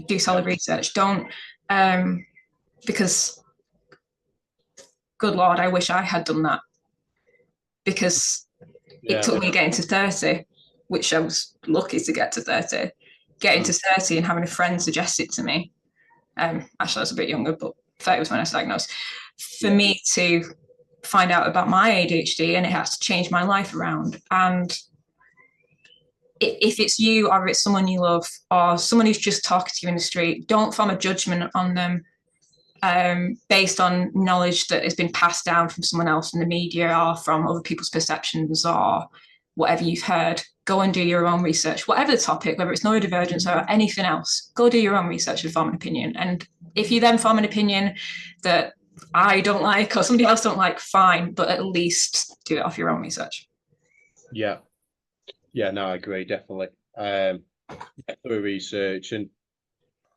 Do solid research. Don't because good Lord, I wish I had done that, because it took me getting to 30, which I was lucky to get to 30, getting to 30 and having a friend suggest it to me. Actually, I was a bit younger, but 30 was when I was diagnosed. For me to find out about my ADHD, and it has to change my life around. And if it's you or it's someone you love or someone who's just talking to you in the street, don't form a judgment on them based on knowledge that has been passed down from someone else in the media or from other people's perceptions or whatever you've heard. Go and do your own research, whatever the topic, whether it's neurodivergence or anything else. Go do your own research and form an opinion. And if you then form an opinion that I don't like or somebody else don't like, fine, but at least do it off your own research. Yeah, no, I agree, definitely. Through research, and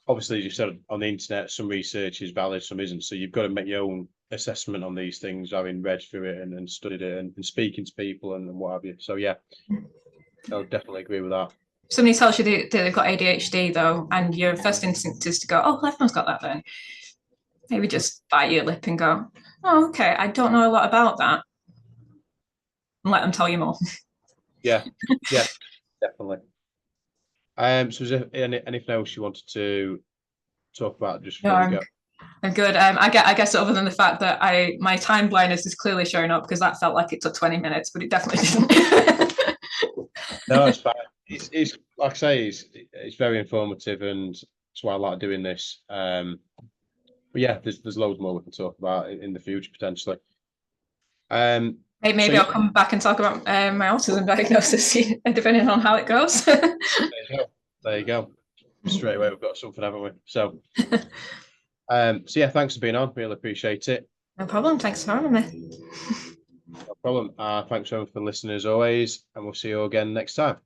obviously, as you said, on the internet, some research is valid, some isn't. So you've got to make your own assessment on these things, having read through it and studied it and speaking to people and what have you. So yeah, I would definitely agree with that. If somebody tells you they've got ADHD though, and your first instinct is to go, oh, everyone's got that then. Maybe just bite your lip and go, oh, okay, I don't know a lot about that. And let them tell you more. Yeah, definitely. So is there anything else you wanted to talk about just before we go? I'm good. I guess other than the fact that my time blindness is clearly showing up, because that felt like it took 20 minutes, but it definitely didn't. No, it's fine. It's like I say, it's very informative, and that's why I like doing this. But yeah, there's loads more we can talk about in the future potentially. Maybe I'll come back and talk about my autism diagnosis, depending on how it goes. There you go. Straight away, we've got something, haven't we? So, so yeah, thanks for being on. Really appreciate it. No problem. Thanks for having me. No problem. Thanks everyone for listening as always, and we'll see you again next time.